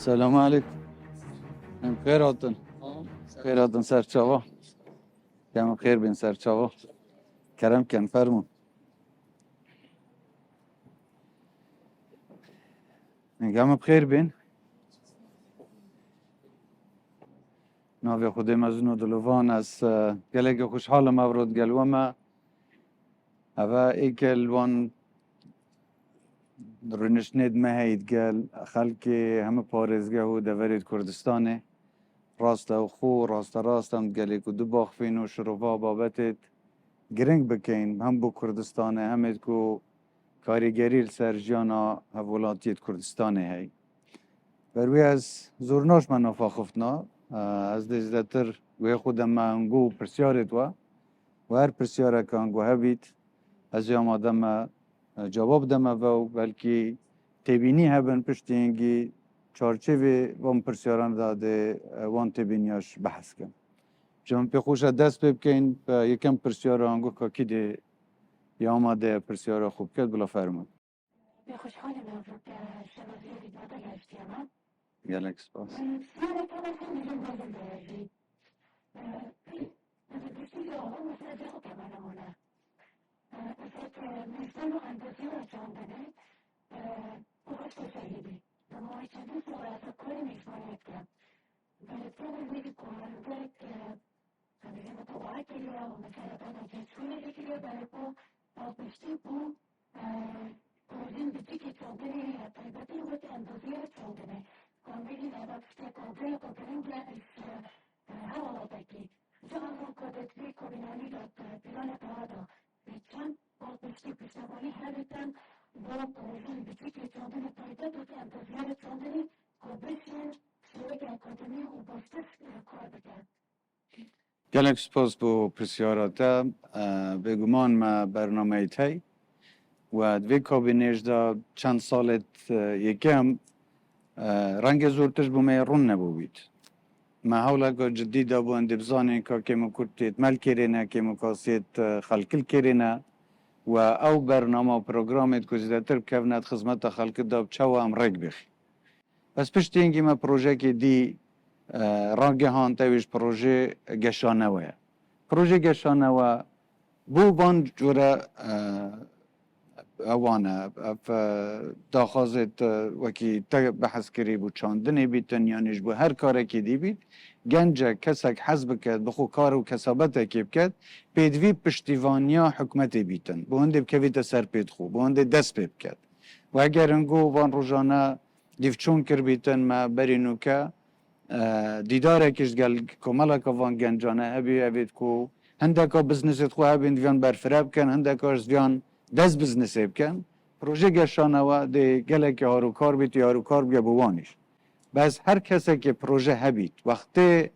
السلام عليكم. بخير وطن. بخير وطن سر چاوا. کم خیر بین سر چاوا. کرم کن فرمون. میگم بخیر بین. ناوی خودی مزنو دلوان از گله خوشحال مورد گلو ما. اوه ایکلوان رنش ند مهید گل خلکی همه پارزگه و دورید کردستانه. راست و خو راست هم گلی که دو باخفین و شروفا بابتت گرنگ بکین هم بو کردستانه همید که کاریگری سرجانا هولاتیت کردستانه هی. بروی از زورناش من نفا خفتنا از دیزدتر وی خودم انگو پرسیارت و هر پرسیاره که انگو هبید از جام آدم جواب دم و بلکی تبینی هبن پشتینگی چارچوی وام پرسیاران داده وان تبینیاش بحث کن. جام پی خوش دست بکن یکم پرسیاره انگو که کیده یا آماده پرسیاره خوب کرد بلا فرمود. خوشحال موجود شنازی دیداده گشتیم. گلک سپاس. سیاره کنه خیلی زنبازم دارید. از بسیاری آقا متوجه خود کمانمونه. از مثال و اندازی را جاندنه خوش بسیاری. اما چندین صورت کاری میشمارید که بلدتر میگی کننده که همیشه متوقع کلیه و مثلا دانا جنسونه کلیه برای با باشتی بو کوزین بیتی که چندینی تایبتی رو که اندازی را چندینه کاملی نبافته کنده کنده از هوا بکی جان رو کدتری کبینانی را پیران پادا بیچن با باشتی پیشنوانی همیتن با کوزین بیتی که چندینه تایبتی رو که اندازی را چندینه کبشن شوک اکادمی و باشته کار بکن. گلک سپاس بو پرسیاراتا بگمان ما برنامه تای و دوی کابینش دا چند سالت یکم رنگ زورتش بومه رون نبوید. ما حالا که جدی دا بو اندبزانه که مکرتیت مل کرینه که مکاسیت خلکل کرینه و او برنامه و پروگرامت که زیادتر بکفند خدمت خلک دا بچه هم رگ بخی. بس پشت اینگی ما پروژه که دی رانگه هان تاویش پروژه گشانه ویا. پروژه گشانه و بو بان جوره اوانه داخازت وکی تا بحث کری بو چاندنی بیتن یانیش بو هر کاره که دی بید گنجه کسک حزب کد بخو کار و کسابت اکیب کد پیدوی پشتیوانیا حکمت بیتن بو هنده بکویت سر پید خو بو هنده دست پید کد و اگر انگو وان روزانه دیفچون کر بیتن ما برینو که دیداره کش گل کمالا که وان گنجانه هبی هبید کو هنده که بزنست خو هبین دیوان برفراب کن هنده که دیوان دست بزنس بکن پروژه گشانه و ده گله که هارو کار بیت هارو کار بگه بوانش بس هر کسی که پروژه هبید وقتی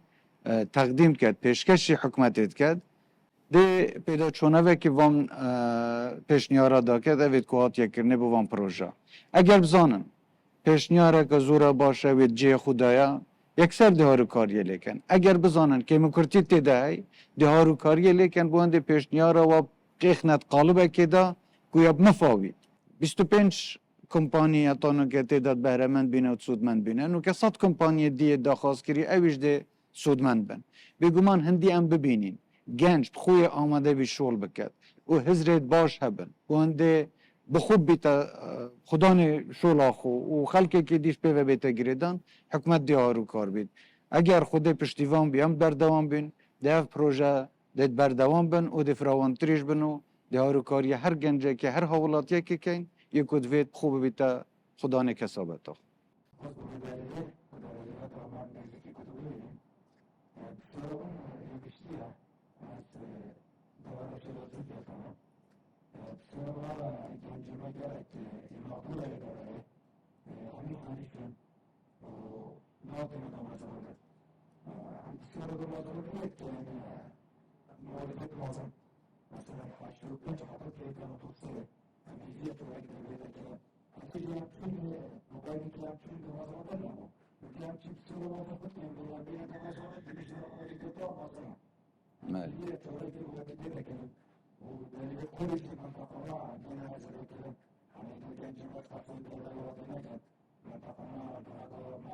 تقدیم کرد پیشکشی حکمتت کرد ده پیدا چونه و که وام پیشنیارا دا کرد اوید که هات یکرنه بو وام پروژه اگر بزانن پیشنیاره که زورا باشه وید جه خدایا یکسر ده هارو کاریه لیکن اگر بزانن که مکرتی تیده ده هارو کاریه لیکن بونده پیشنیارا و قیخنت قالبه که دا گویا مفاوید 25 کمپانی اتانو که تعداد بهرهمند بینه و سودمند بینه نو که 100 کمپانی دیه داخواست کری اویش ده سودمند بین بگومان هندی هم ببینین گنج بخوی آمده بی شغل بکد و حضرت باش هبن و هنده بخوب بیتا خدان شغل آخو و خلقی که دیش به بیتا گریدن حکمت دی هارو کار بید اگر خود پشتیوان بیام بردوام بین ده پروژه دید بردوام بین و ده فراوان تریش بینو ده هارو کاری هر گنجه که هر حوالاتیه که کن یک کدویت خوب بیتا خدا نکسابت آخ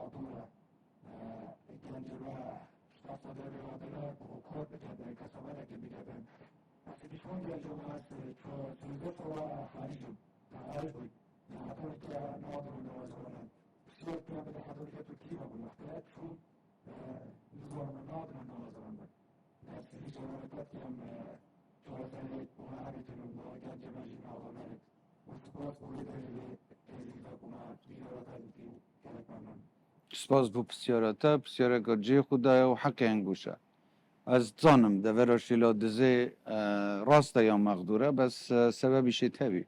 عطوله الجنجرة استفاد الرياضيات وكود بتهدى كسبالة كبيرة بس بيكون يا جماعة تنزف خارج تعالج حضرتك نواظر ونوازرنا بسيط كان بدأ حضرتك تركيبة بالمحتاج شو نزور من نواظر ونوازرنا بس في جماعة كم توازنات ومعارف المواجهة جماجي نواظرنا وسپاس بوده اللي فاكما زیارت هدفی کرد ممنون. سپاس بو پسیارتا پسیارکا جی خدایا و حق انگوشه از زانم دورا شیلا دزه راست یا مقدوره بس سببیش تبی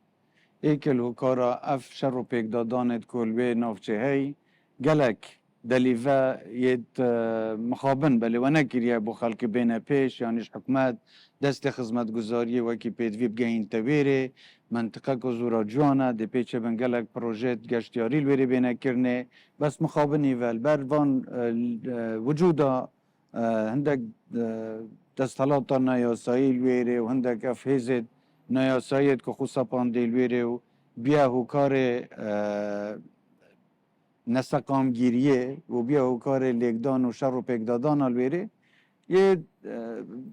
ایکل و کارا اف شر و پیک دادانت کلوه نافچه هی گلک دلیوه ید مخابن بلی و نکریه بو خلق بین پیش یعنیش حکمت دست خدمت گذاری وکی پیدوی بگهین تبیره منطقه که زورا جوانه دی پیچه بن گلک پروژت گشتیاری الویری بینه کرنه بس مخابنی ول بروان وجودا هندک دستالات نیاسایی الویره و هندک افهیزت نیاساییت که خوصا پانده الویره و بیا هو کار نسقامگیریه و بیا هو کار لیکدان و شر و پیکدادان الویره یه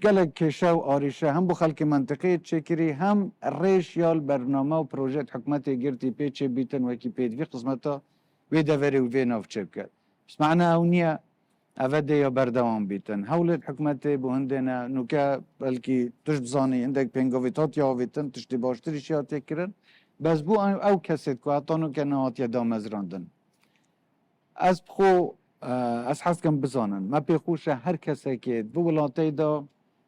گلک کشه و آریشه هم بو خلق منطقه چکری هم ریش یال برنامه و پروژت حکمت گرتی پیچه بیتن وکی پیدوی قسمتا وی دوری و وی نافچه بکرد بس معنا اونیه اوده یا بردوام بیتن حولت حکمت بو هندنا نوکه بلکی تش بزانی هندک پنگاویتات یا آویتن تشتی باشتری شیاتی کرن بس بو او کسید که حتانو که نهات یا دامزراندن از بخو از حس کم بزانن ما پیخوشه هر کسی که بو ولاتی دا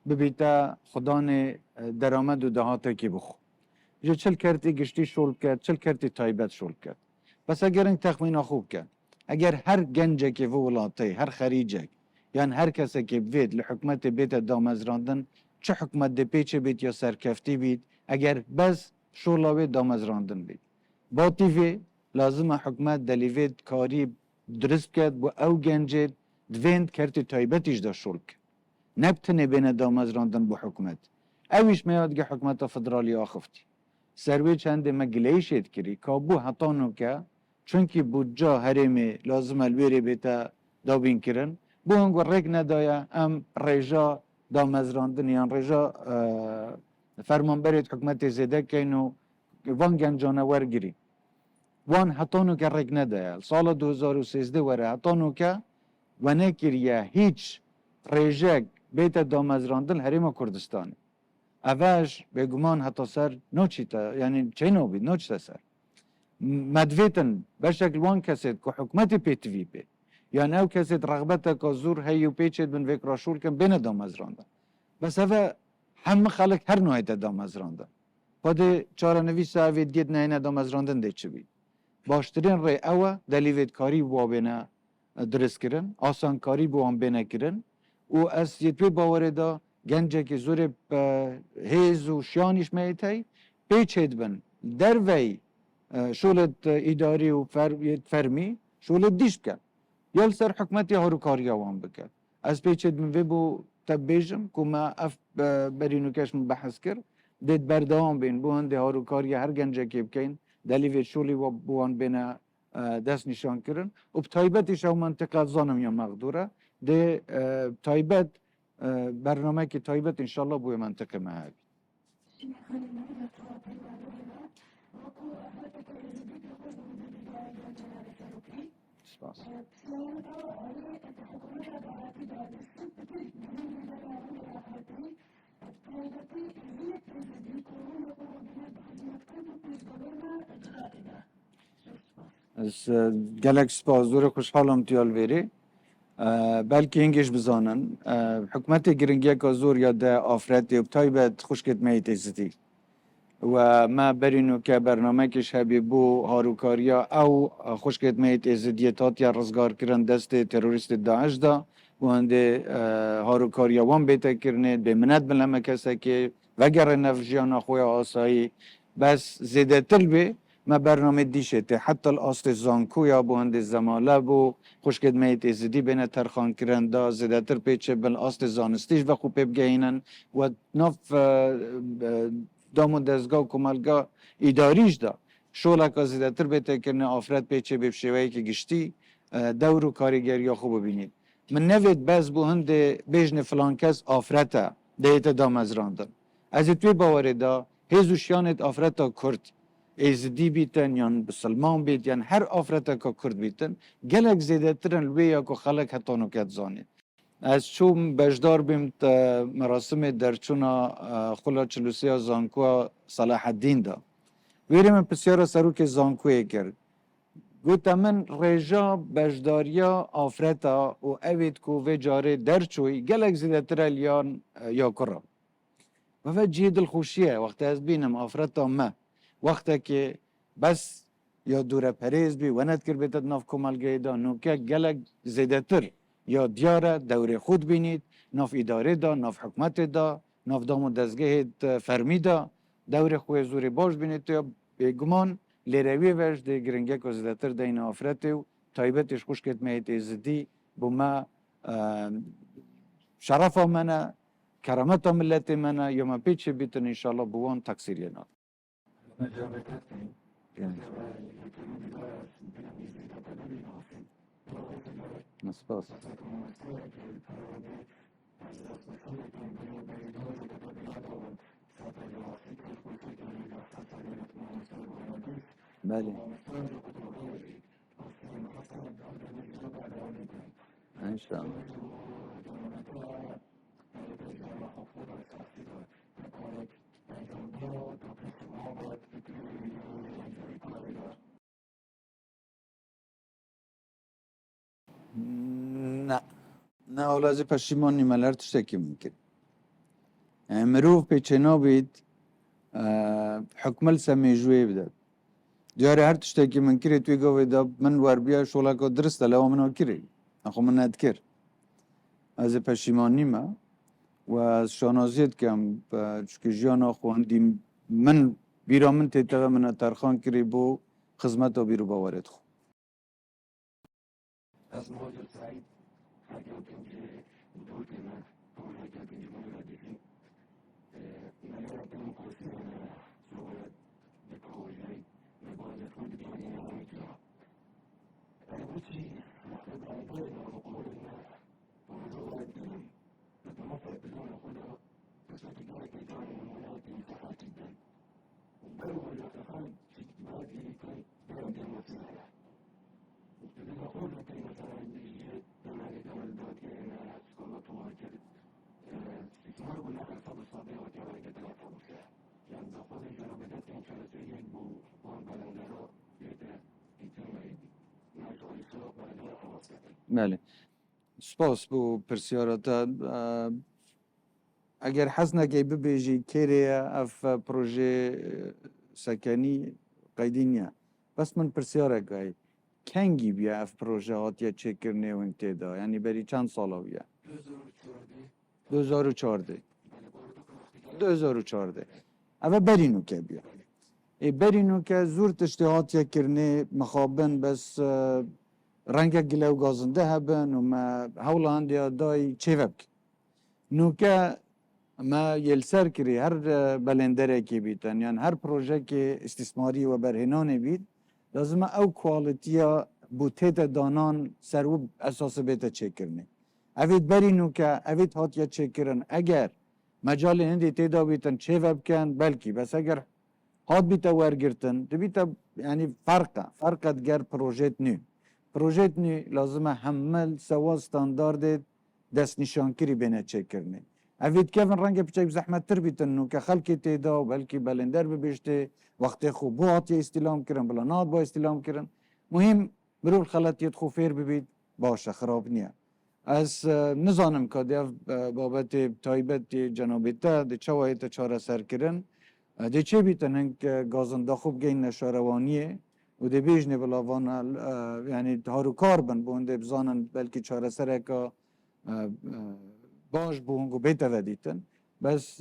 ببیتا خدان درآمد و دهاته کی بخو جو چل کردی گشتی شول کرد چل کردی تایبت شول کرد بس اگر این تخمین خوب کرد اگر هر گنجه که بو ولاتی هر خریجه یعنی هر کسی که بید لحکمت بیت دامزراندن چه حکمت ده پیچه بید یا سرکفتی بید اگر بس شولاوی دامزراندن بید با تیوی لازم حکمت دلیوید کاری درست کرد و او گنجید دویند کرتی تایبتیش دا شول کرد نبتنه بین دامزراندن بو حکمت اویش میاد که حکمت فدرالی آخفتی سروی چند مگلیشید کری کابو حتانو که چونکی بودجا هرمی لازم الویری بیتا دابین کرن بو هنگو ریک ندایا ام ریجا دامزراندن یان ریجا فرمانبرید حکمت زیده کینو وان گنجانه ورگیری وان حتانو که ریک ندایا سال 2013 وره حتانو که و نکریه هیچ ریجک بیت دامزراندن حریم کردستانی اوش به گمان حتی سر نوچیتا یعنی چه نو بید نوچتا سر مدویتن به شکل وان کسید که حکمت پیتوی بی یعنی او کسید رغبت که زور هیو پیچید بن وک راشول کن بین دامزراندن بس اوه همه خلق هر نوعی دامزراندن پاده چاره نویس اوه دید نه دامزراندن دی چه بید باشترین ری اوه دلیوید کاری وابینه درست کرن آسان کاری بوان بینه کرن و از یتوی باوره دا گنجه که زور هیز و شیانیش میتای پیچید بن در وی شولت اداری و فرمی شولت دیش کرد یال سر حکمتی هاروکاری وان بکرد از پیچید من وی بو تبیجم که ما اف برینو کشم بحث کرد دید بردوام بین بو هنده هاروکاری هر گنجه که بکین دلیوی شولی و بوان بینه دست نشان کرن و بتایبتش او منطقه زانم یا مقدوره ده تایبت برنامه که تایبت انشالله بوی منطقه محبی سپاس از گلک سپاس دور خوشحالم تیال ویری بلکه اینگش بزانن حکمت گرنگی که زور یا ده آفرتی و تایبت خوشکت میت ایزدی و ما برینو که برنامه که شبیه بو هاروکاریا او خوشکت میت ایزدیتات یا رزگار کرن دست تروریست داعش دا و هنده هاروکاریا وان بیتا کرنه به منت بلمه کسا که وگر نفجیان خوی آسایی بس زیده تل بی ما برنامه دیشته حتی الاست زانکو یا بو هنده زماله بو خوشکت میت ایزدی بین ترخان کرن دا زیده تر پیچه بل است زانستیش و خوب بگینن و ناف دامون دزگاه و کمالگاه اداریش دا شولا که زیده تر بیته کرنه آفرت پیچه بشوهی که گشتی دور و کارگری خوب ببینید من نوید بس بو هند بیجن فلان کس آفرته دیت دا مزراندن از توی باوره دا هزوشیانت آفرته کرد ازدی بیتن یا بسلمان بیت یا هر آفرته که کرد بیتن گلک زیده ترن لوی یا که خلق حتی نکت زانید از چون بجدار بیم مراسم درچونا خلا چلوسی زانکو صلاح الدین دا ویرم پسیار سرو که زانکوی کرد گوتا من رجا بجداریا آفرتا و اوید کو و جاره درچوی گلک زیده ترلیان یا کرا و و جید الخوشیه وقت از بینم آفرتا ما وقتا که بس یا دوره پریز بی وند کر بیتد ناف کمالگه دا نوکه گلک زیده تر یا دیاره دوره خود بینید ناف اداره دا ناف حکمت دا ناف دام دزگه فرمی دا دوره خوی زوری باش بینید تو بگمان لیروی وش ده گرنگه که زیده تر دا این آفرته و تایبتش خوش کت مهید ازدی بو ما شرف منه کرامت ملت منه یا ما پیچه بیتن انشالله بوان تقصیری ناد نسپاس بله انشالله نه نه اولا از پشیمان نیمالر تشتکی ممکن مروف پیچنا بید حکمل سمیجوی بدد دیاره هر تشتکی من کری توی گوه دا من وار بیا شولا که درسته لوا منو کری اخو من ندکر از پشیمان نیمه و از شانازیت کم چکه جیانا خواندیم من بیرا من تیتغه من ترخان کری بو خدمت و بیرو باورد خو از مهاجر سعید اگر کنجه دور کنه پروژه که کنجه مهاجر دیدیم نهار کنم خوشی کنه صورت به پروژه نباید خود کنی نهایتا بچی مخلط آنپای نهار قول نه پروژه باید دیم نتمفر بدون خدا بساتی داره که داره نمایات انتخاطی دن برو باید تخان باید یعنی کن برم دیم وصله لما قلنا كلمة الإنجليزية لما يدور الدوت إلى سكولة واجد استثمار قلنا في الفضل الصديق وتعالى قدرة فضلها يعني دخول الجنة بدأت إن شاء الله سيئن بو وان بلندرو يدا إتما يدي نايتو الإسلام بلندرو فواسطة بله سپاس بو پرسیارتا اگر حس نکی ببیجی کری اف پروژه سکنی قیدی نیا بس من پرسیاره که کنگی بیا اف پروژه هاتیه چه کرنه و انتدا یعنی بری چند سالا بیا 2014 اوه برینو که بیا برینو که زور تشتی هاتیه کرنه مخابن بس رنگ گلو گازنده هبن و ما حولا هندیا دای چه وبک نو که ما یلسر کری هر بلندره که بیتن یعنی هر پروژه که استثماری و برهنانه بید لازم او کوالیتیا بوتیت دانان سرو اساس بیتا چه کرنه اوید برینو که اوید هاتیا چه کرن اگر مجال هندی تیدا بیتن چه وبکن بلکی بس اگر هات بیتا ورگرتن ده بیتا یعنی فرقت گر پروژیت نی لازم حمل سوا ستاندارد دست نشانکری بینه چه کرنه اوید که من رنگ بچه زحمت تر بیتن نو که خلکی تیدا و بلکی بلندر ببیشته وقت خوب با هاتیا استیلام کرن بلا ناد با استیلام کرن مهم برو خلطیت خو فیر ببید باشه خراب نیه از نزانم که دیف بابت تایبت جنابیتا دی چوایی تا چاره سر کرن دی چه بیتن هنگ گازنده خوب گین نشاروانیه و دی بیجنه بلاوان یعنی هارو کار بن بونده بزانن بلکی چاره سره که باش بونگو بیتا ودیتن بس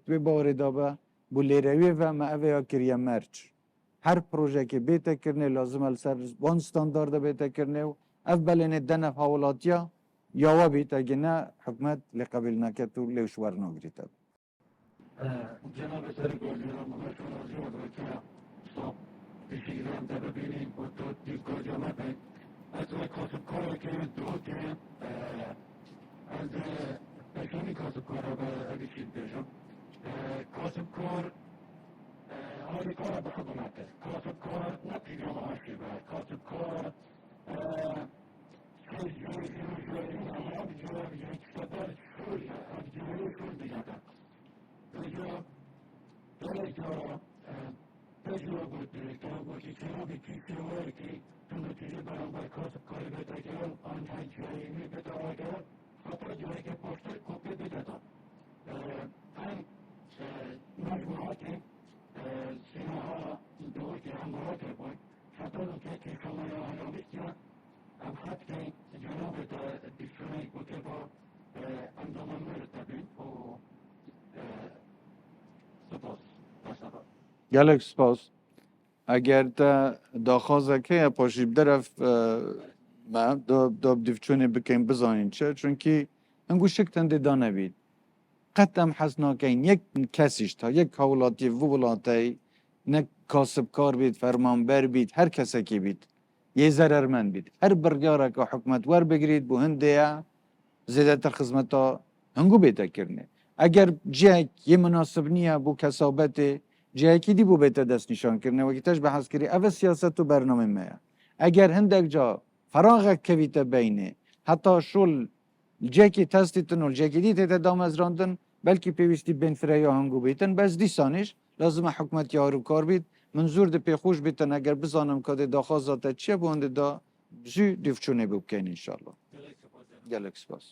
توی باری دابه بو لیروی و ما اوه یا کریه مرچ هر پروژه که بیتا کرنه لازم السر وان ستاندارد بیتا کرنه و اف بلینه دنف حولاتیا یا بیتا گنه حکمت لقبل نکت و لیوشور نگریتا جناب سرک و جناب مهرشون راضی و دوکینا صاحب تشیران تببینین و تو دیکو جمعه از کاسبکار که دو که از اشانی کاسبکار به اگه چیز بشم کاسبکار حالی کار به خدمته کاسبکار نتیجه معاشی باید کاسبکار گلک سپاس اگر تا داخوازه که پاشیب درف ما داب دفچونه بکن بزانین چه چونکی انگو شکتن دانه بید قدم حسنا کن یک کسیش تا یک حولاتی و ولاتی نه کاسب کار بید فرمانبر بید هر کسی که بید یه ضررمند بید هر برگاره که حکمت ور بگرید بو هنده زیده تر خدمتا هنگو بیتا کرنه اگر جک یه مناسب نیه بو کسابت جاکی دی بو بیتا دست نشان کرنه و گیتش بحث کری اوه سیاست و برنامه میا اگر هندک جا فراغ کویتا بینه حتی شل جاکی تستی تنول جاکی دی تیتا دام از راندن بلکه پیوستی بین فریا هنگو بیتن بس دیسانش لازم حکومت یارو کار بید منظور ده پیخوش بیتن اگر بزانم که ده داخوازاتا چیه بونده دا زی دیفچونه ببکن انشالله گلک سپاس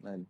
بله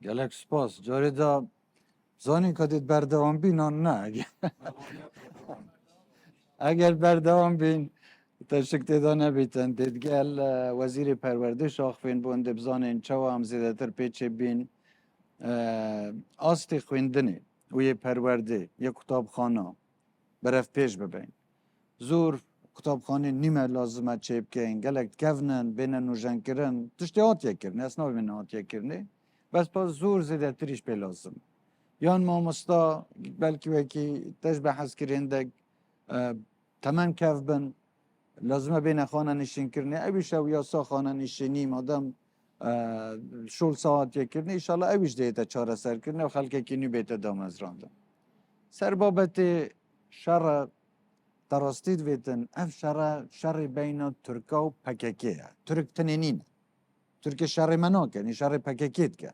گلک سپاس جاری دا زانی کدید بردوام بینان نه اگر بردوام بین تشک تیدا نبیتن دیدگل وزیر پروردش آخفین بونده بزانین چوا هم زیده تر پیچه بین آستی خویندنی و یه پرورده یه کتابخانه برف پیش ببین زور کتابخانه نیمه لازمه چه بکن گلک گونن بین نوژن کرن تشتی آتیه کرنه اصنا بین آتیه کرنه بس پس زور زیده تریش پی لازم یان مامستا بلکه وکی تشبه حس کرندک تمام کف بن لازمه بین خانه نشین کرنه اویش او یاسا خانه نشینی مادم شول ساعت یک کرنه ایشالله اویش دیتا چاره سر کرنه و خلقه کنی بیتا دام از راندن سر بابت شر تراستید ویتن اف شر بین ترکا و پککیه ترک تنینین ترک شر مناکه یعنی شر پککیت که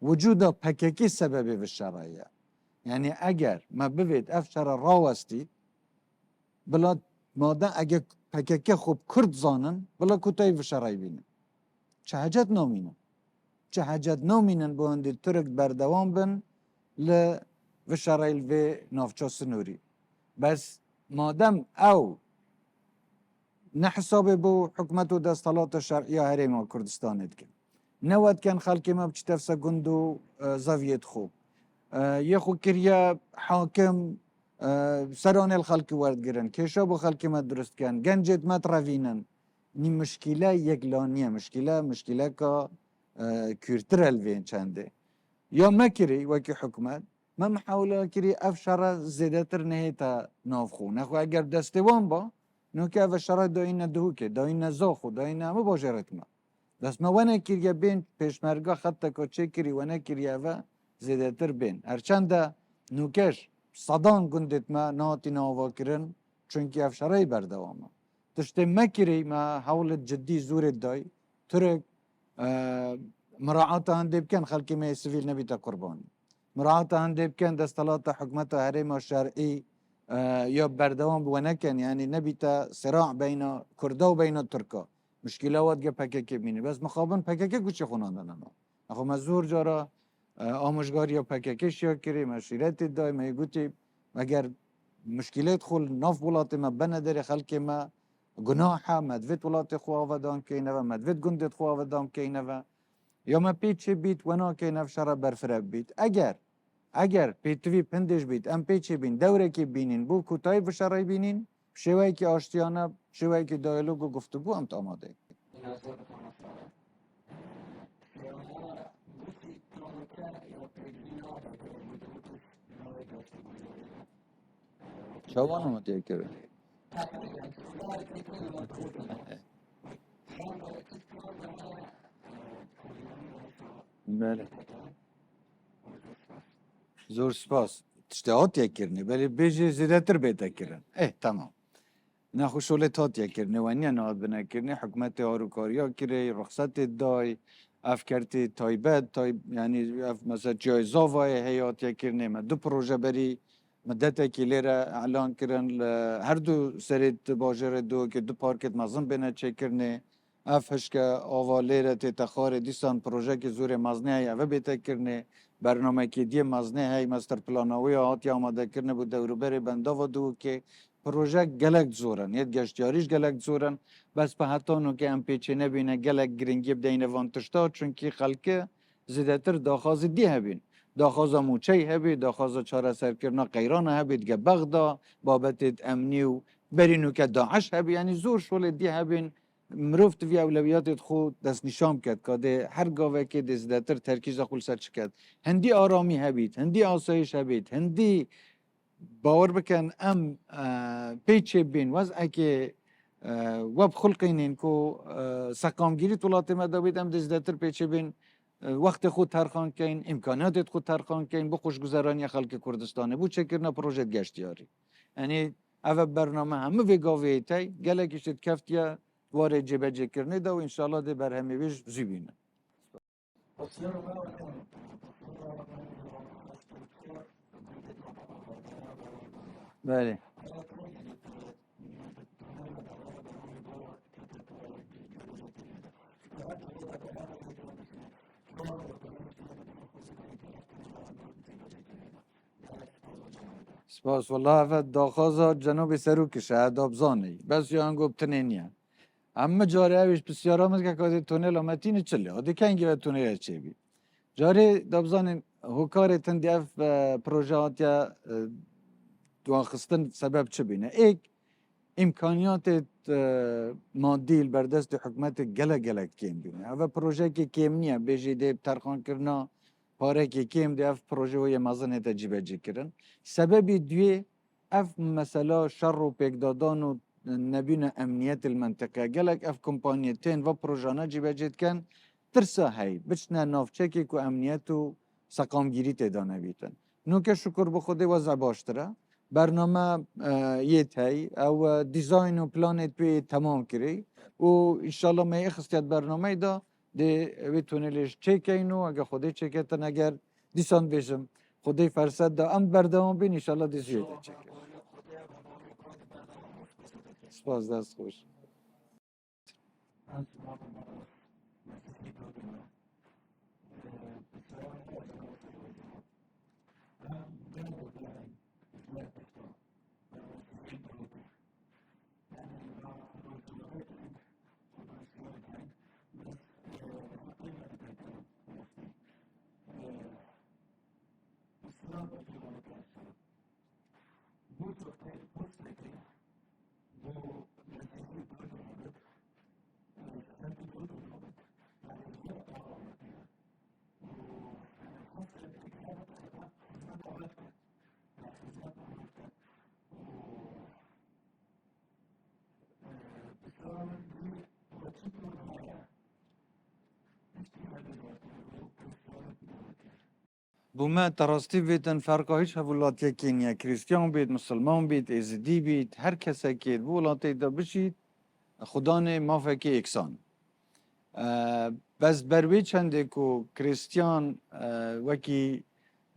وجود پککی سببی و شرایه یعنی اگر ما بوید اف شر راوستی بلا ماده اگر پککی خوب کرد زانن بلا کتای و شرای بینن چه حاجت نامینن چه حاجت نامینن بوندی ترک بردوام بن ل و شرایل و نافچا سنوری بس مادم او نه حساب بو حکمت و دستالات شرعیه هریم و کردستان ادکن نود كان خلقي ما بتشتفسا قندو زاوية خوب يخو كريا حاكم سران الخلق ورد گرن كيشا بو خلق ما درست كان گنجت ما ترافينن ني مشكلة يقلانية مشكلة كا كورترال وين چنده يا ما كري وكي حكومت ما محاولة كري افشارة زيادتر نهيتا نافخو نخو اگر دستوان با نو که افشارة داين دهوكي داين زاخو داين همه باجرت ما بس ما وانا كريا بين پیشمرگا خطا که چه کری وانا كريا و زیادتر بین هرچند نوکش صدان گندت ما ناتی ناوا کرن چونکی افشارای بردوامه تشت مکری ما حولت جدی زورت دای ترک مراعات هنده بکن خلقی ما سویل نبیتا قربانی مراعات هنده بکن دستالات حکمت حریم و شرعی یا بردوام بونکن يعني نبیتا صراع بین کردا و بین ترکا مشکله واد گه پکک بینی بس مخابن پکک گوچه خوناندن اما اخو مزور جارا آموزگار یا پککش یا کری مشیرت دای ما گوتی اگر مشکلات خول ناف ولات ما بنا داری خلق ما گناحه مدوید ولات خواه و دام که و مدوید گندت خواه و دام که و یا ما پیچ بیت ونا که نفشارا برفرب بیت اگر پیتوی پندش بیت ام پیچ بین دوره که بینین بو کتای بشرای بینین شوی که آشتیانه شوی که دیالوگ و گفتگو هم آماده شوانه متذکره بله زور سپاس اشتهات یکرنی ولی بیجی زیادتر بیتا کرن تمام نخوشولت یکرنی و نیا نهاد بنکرنی حکمت هاروکاریا کری رخصت دای افکرتی تایبت یعنی مثلا جایزا وای حیات یکرنی ما دو پروژه بری مدت که لیره اعلان کرن هر دو سریت باجر دو که دو پارکت مزن بینه چکرنی افش که آوالیره تی تخار دیسان پروژه که زور مزنه های اوه بیتا کرنی برنامه که دی مزنه های مستر پلانوی آتی آماده کرنه بود دوروبر بنده و دو که پروژه گلک زورن یه گشتیاریش گلک زورن بس به حتی نو که ام پیچه نبینه گلک گرینگی بدهینه وانتشتا چونکی خلکه زیدتر داخواز دی هبین داخواز موچه هبی داخواز چاره سرکرنا قیران هبی دیگه بغدا بابت امنی و برینو که داعش هبی یعنی زور شول دی هبین مروفت وی اولویات خود دست نشام کرد که هر گاوه که زیدتر ترکیز خول سر چکد هندی آرامی هبید هندی آسایش هبید هندی باور بکن ام پیچه بین وضعه که وب خلقینین کو سقامگیری طولات مدابید ام دزدتر پیچه بین وقت خود ترخان کن امکانات خود ترخان کن بو خوشگذرانی خلق کردستانه بو چکرنا پروژه گشتیاری یعنی اول برنامه همه وگاوی تای گله کشت کفتیا واره جبه جکرنه دا و انشالله ده برهمی بیش زیبینه بله سپاس والله افت داخازا جنوب سروکشه ادابزانی بس یا انگو بتنینیه اما جاره اویش بسیار آمد که کادی تونل آمتین چله آدی کنگی و تونل چه بی جاره دابزانی هکار تندی اف پروژه یا دواخستن سبب چه بینه ایک امکانیات مادی بردست حکومت گله کم بینه اوه پروژه که کم نیه بیجی ده ترخان کرنا پاره که کم ده اف پروژه وی مزنه تجیبه جی کرن سببی دوی اف مثلا شر و پیگدادان و نبین امنیت المنطقه گلک اف کمپانیتین و پروژانه جیبه جید کن ترسا هی بچنه نافچه که که امنیت و سقامگیری تدانه بیتن نو که شکر بخوده وضع باشتره برنامه یه تای او دیزاین و پلانت پی تمام کری و انشالله می اخستیت برنامه دا ده وی تونلش چکینو اگه خوده چکتن اگر دیسان بیشم خوده فرصت دا ام بردوام بین انشالله دیزیه ده چکر سپاس دست خوش بوما تراستی بیتن فرقا هیچ هولاتیا کنیا کریستیان بید مسلمان بید ازدی بید هر کسی که ولاتی دا بشید خدان مافکی اکسان بس بروی چنده که کریستیان وکی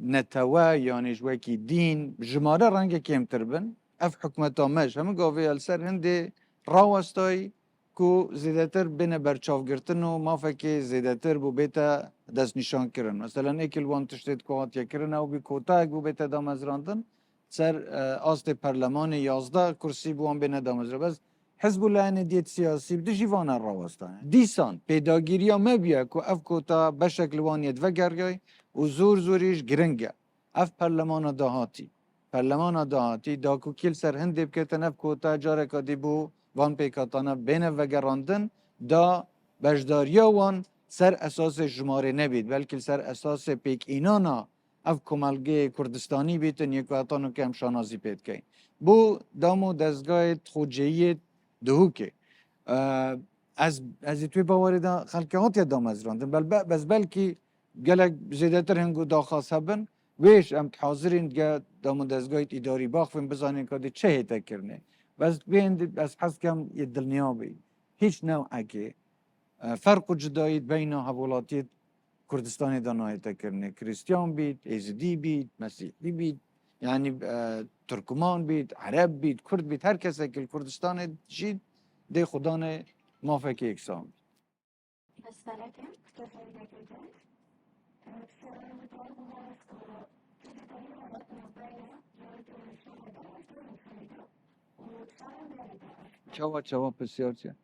نتوه یعنیش وکی دین جماره رنگ کمتر بن اف حکمت آمش همه گاوه السر هنده راوستای که زیدتر بین برچاو گرتن و مافکی زیدتر بو بیتا دست نشان کرن مثلا ایکل وان تشتید که هاتیا کرن او بی کوتاک بو بیتا دامزراندن سر آست پرلمان 11 کرسی بوان بین دامزران بس حزب الله دیت سیاسی بده جیوان راوستانه دیسان پیداگیری ها مبیا که اف کوتا بشکل وانیت و گرگای و زور زوریش گرنگه اف پرلمان دهاتی پرلمان دهاتی دا کو کل سر هنده بکتن اف کوتا جاره کدی بو وان پیکاتانا بین و گراندن دا بجداریا وان سر اساس جماره نبید بلکه سر اساس پیک اینانا اف کمالگه کردستانی بیتن یکواتانو که هم شانازی پید که بو دامو دزگاه خوجهیت دهوکه از توی باوری دا خلقه هات یادام از راندن بس بلکی گلک زیدتر هنگو دا خاص هبن ویش ام حاضرین گه دامو دزگاه اداری باخفن بزانین که چه هیتا کرنه بس بیند بس حس کم یه دلنیابی هیچ نوعه که فرق و جدایید بین حوالاتیت کردستان دانایتا کرنه کریستیان بید ازدی بید مسیحی بید یعنی ترکمان بید عرب بید کرد بید هر کسی که کردستان جید ده خدان مافک اکسان بید بس برکه کتابی نکرده سرای مطالب مراست که چیزی داری آداد نبایه یا دورشی نداره دورشی و سرای داره چوا بسیار چه؟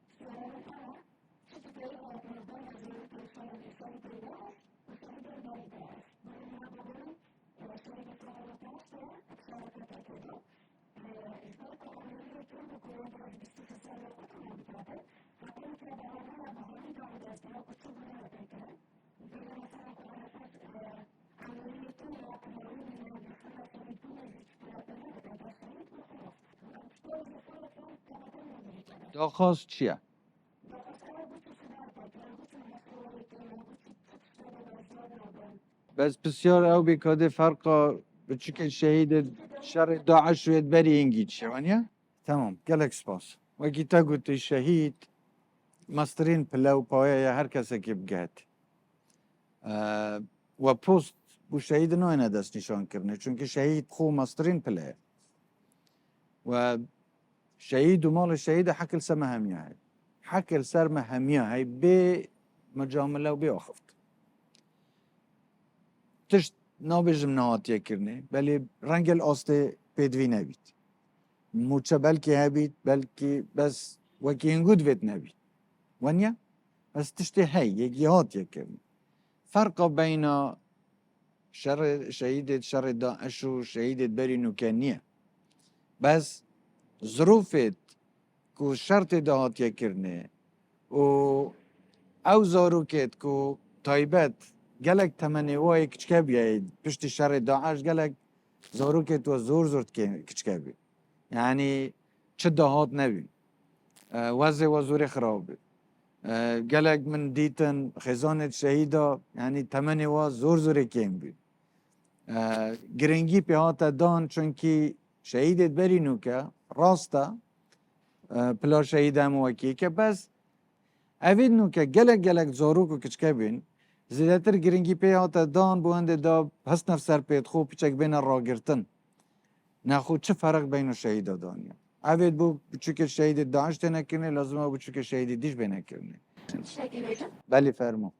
داخواست چیه؟ بس بسیار او بیکاده فرقا بچکه شهید شر داعش شوید بری اینگید شوانیا؟ تمام گلک سپاس وکی تا گوتی شهید مسترین پلو پایه یا هر کسی که بگهد و پوست بو شهید نوینه دست نشان کرنه چونکه شهید خو مسترین پله و شهید و مال شهید حکل سمه همیه های حکل سرمه همیه های به مجامله و به آخفت تشت نابجم نهاتیه کرنه بلی رنگ الاسته پیدوی نبید موچه بلکی هبید بلکی بس وکی هنگود وید نبید ونیا بس تشتی هی یکی هاتیه کرنه فرق بین شر شهیدت شر داعش و شهیدت بری نوکنیه بس ظروفت کو شرط دهاتیه کرنه و او زاروکت کو تایبت گلک تمنی وای کچکه بیاید پشت شر داعش گلک زاروکت و زور زورت کچکه بید یعنی چه دهات نبید وضع و زور خراب بید گلک من دیتن خزانت شهیدا یعنی تمنی و زور زور کم بید گرنگی پی هاتا دان چونکی شهیدت بری نوکه راستا پلا شهید هم وکی که بس اوید نوکه گلک زاروک و کچکه بین زیادتر گرنگی پی هاتا دان بوانده دا هست نفسر پید خوب پیچک بین را گرتن نخود چه فرق بین شهید دانیا اوید بو بچوک شهید داعش نکنه لازمه بچوک شهید دیش بنکنه بله فرمو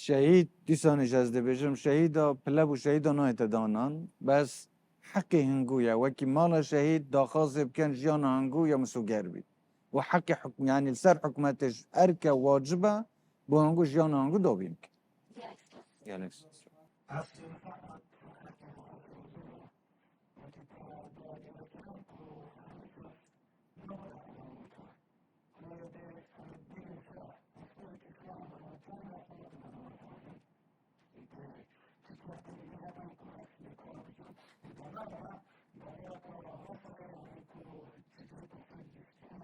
شهید دیسانش از بجم شهیدا پلب و شهیدا نایت دانان بس حق هنگویا وکی مال شهید داخاز بکن جیان هنگویا مسوگر بید و حق حکم یعنی سر حکمتش ارک واجبه بو هنگو جیان هنگو دو بیم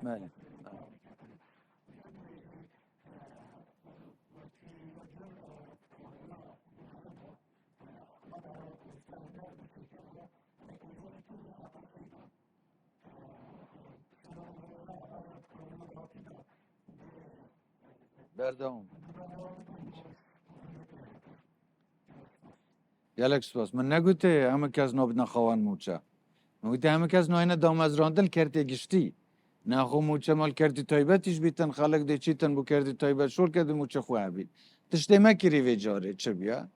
بله بردام یالک سپاس من نگوته همه کس نابد نخواهان موچه نگوته همه کس ناینه دام از راندل کرده گشتی نه خو موچه مال کردی تایبتیش بیتن خالق دی چیتن بو کردی تایبت شور کرده موچه خواه بید تشته مکری وی جاره چه بیا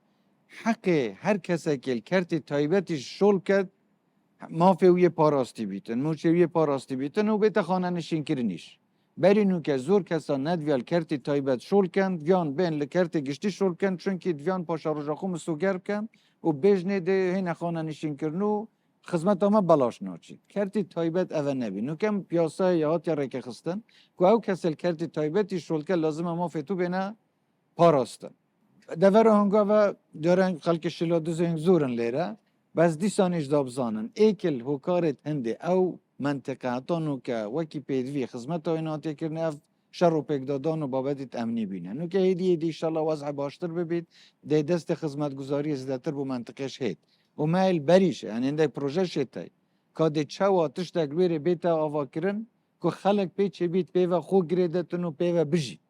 حق هر کسی که کردی تایبتیش شول کرد مافی وی پاراستی بیتن موچه وی پاراستی بیتن و بیت خانه نشین کرنیش بری نو که زور کسا ندویال کرتی تایبت شول کند ویان بین لکرتی گشتی شول کند چونکه دویان پاشا روژا خو مسوگر کند و بجنه ده هین خانه نشین کرنو خدمت آما بلاش ناچید کرتی تایبت اوه نبی نو کم پیاسه یهات یا رکه خستن که او کسل کرتی تایبتی شول کند لازم ما فتو بینه پاراستن دور هنگا و دارن خلق شلا دوزین زورن لیره بس دیسانش دابزانن ایکل هکارت هنده او منطقه هاتانو که وکی پیدوی خدمت آیناتی کرنه اف شر و پکدادان و بابدیت امنی بینه نو که هیدی ایشالله وضع باشتر ببید ده دست خدمت گذاری زدتر بو منطقهش هید و مایل بریشه یعنی انده پروژه شده که ده چه و آتش دگویر بیتا آوا کرن که خلق پیچه بید پیوه خو گریدتن و پیوه بجی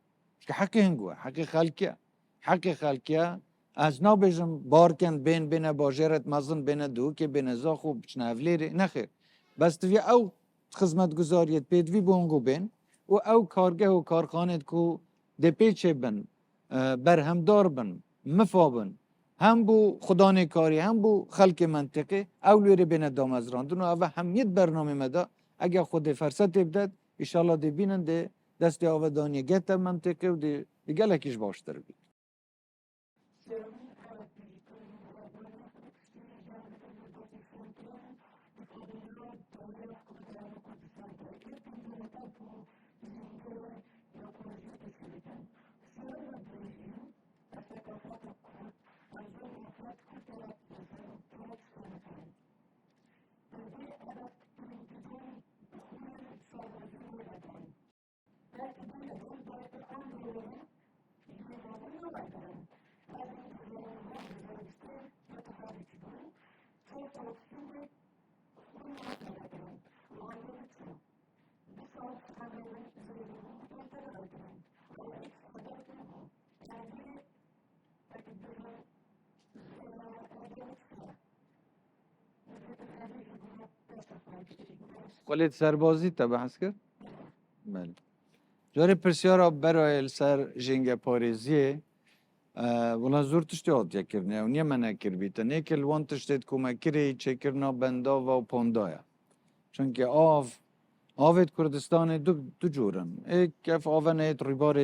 که حق هنگوه حق خلقیه حق خلقیه از نابجم بارکن بین باجرت مزن بین دو که بین زاخو بچنافلیره نخیر بس توی او خدمت گذاریت پیدوی بونگو بین و او کارگه و کارخانت کو ده پیچه بن برهمدار بن مفابن هم بو خدانه کاری هم بو خلق منطقه او لوری بین دامزراندن و او همیت برنامه مدا اگه خود فرصت بدد ایشالله ده بینن ده دست آودانی گت منطقه و ده گلکیش باشتر بید خلیت سربازی تا بحث کرد؟ بله جاره پرسیارا برای سر جنگ پاریزیه ولا زور تشتی آتیا کرنه و نیه منه کر بیتا نیکل وان تشتید کمکری چه کرنا بندا و پاندایا چونکه آوید کردستان دو جورن ایک کف آوه نیت ریبار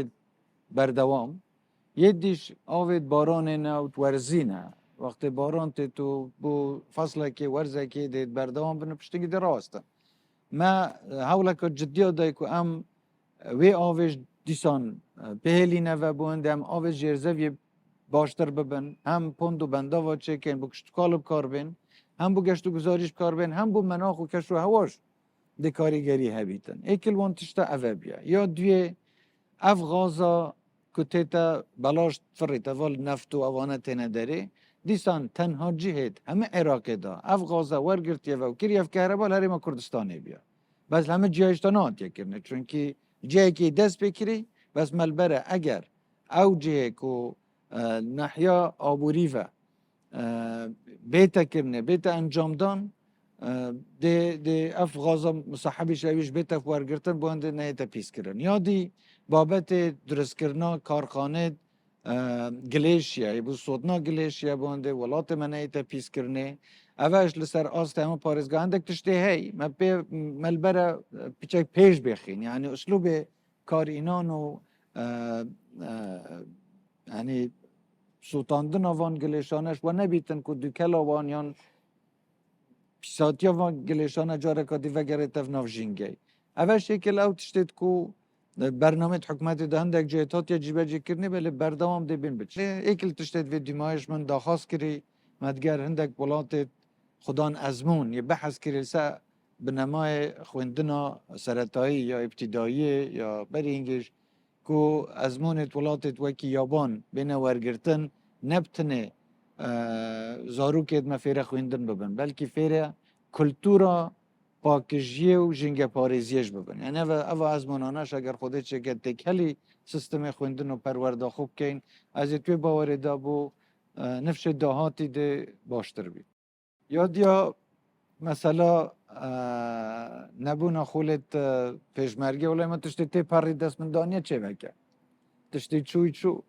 بردوام یه دیش آوید باران نوت ورزینه وقتی باران تو بو فصله که ورزه که دید بردوام بنو پشتگی در راستن ما حوله که جدی دای که ام وی آویش دیسان پهلینه و بونده هم آویش جرزوی باشتر ببن هم پوند و بنده و چه کن بو کشتکالب کار بین هم بو گشت و گزاریش کار بین هم بو مناخ و کش و هواش ده کاریگری هبیتن ایکل وان تشتا اوه بیا یا دوی اف غازا کتیتا بلاش فریت اول نفت و اوانه تینه داره دیسان تنها جهد همه عراق دا اف غازا ورگرتیه و کری اف کهربال هریم کردستانه بیا بس همه جهشتان آتیه کرنه چونکه جهه که دست بکری بس ملبره اگر او جهه که نحیا آبوری و بیتا کرنه بیتا انجام دان ده اف غازا مصاحبی شویش بیتا ورگرتن بانده نهیتا پیس کرن یادی بابت درست کرنا کارخانه گلیشیا بو صوتنا گلیشیا بانده ولات منه تا پیس کرنه اوش لسر آست همه پارزگاه اندک تشته هی ملبره پیچک پیش بخین یعنی اسلوب کار اینان و یعنی سوتاندن آوان گلیشانش و نبیتن که دوکل آوان یان پیساتی آوان گلیشانه جاره کادی وگره تف ناف جینگه اوش شکل او تشتید که برنامه حکومت ده هندک جهتات یا جیبه جی کرنی بله بردوام ده بین بچه ایکل تشتید وی دیمایش من داخواست کری مدگر هندک بولات خدان ازمون یه بحث کری سا بنمای خوندنا سرطایی یا ابتدایی یا برینگش کو ازمونت ولاتت وکی یابان بین ورگرتن نبتنه زاروکت ما فیره خوندن ببن بلکه فیره کلتورا پاکجیه و جنگ پارێزیەش ببن یعنی ئەوە ئەزمونانەش ئەگەر خودت چێکە تێکهەلی سیستمی خوێندن و پەروەردە خوب بکەین ئەزی توێ باوەڕێدا بۆ نفشێ داهاتی دێ باشتر بی یادیا مثلا نبونا خولت پێشمەرگێ وڵای مە تشتی تێ پەڕی دەستمندانیە چێڤەکە تشتی چووی چوو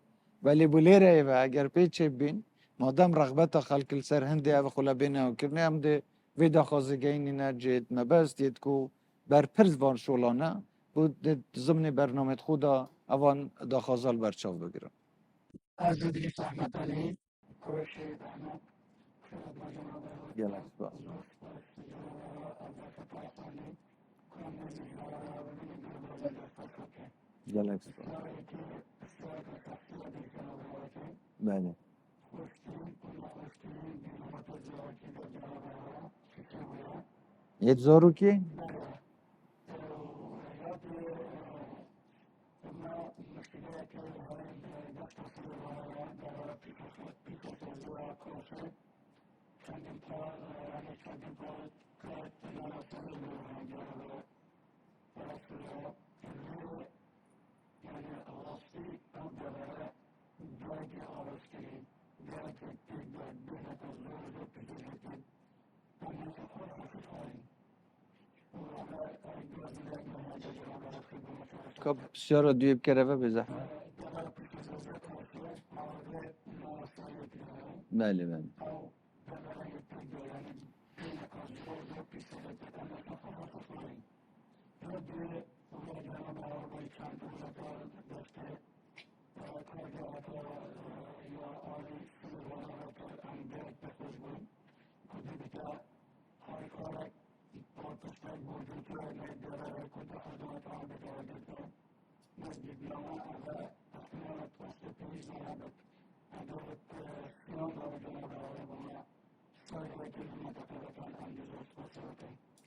ولی بۆ لێرەیەوە ئەگەر پێ چێ بین مادام رغبەتە خەڵکل سەر هەندێ ئەوە خولە بێنەوەکردنێ ئەم دێ وی داخوازگەینی نەجێت مەبەست یێت کو بەرپرس وان شۆڵانە بۆ زمنی بەرنامێت خۆدا ئەوان داخوازال بەرچاو بگرن از دیگه زحمت علی کوشی زحمت گەلک سپاس گەلک سپاس بله یت زاروکی کاب بسیار دوی بکره بزه بله بله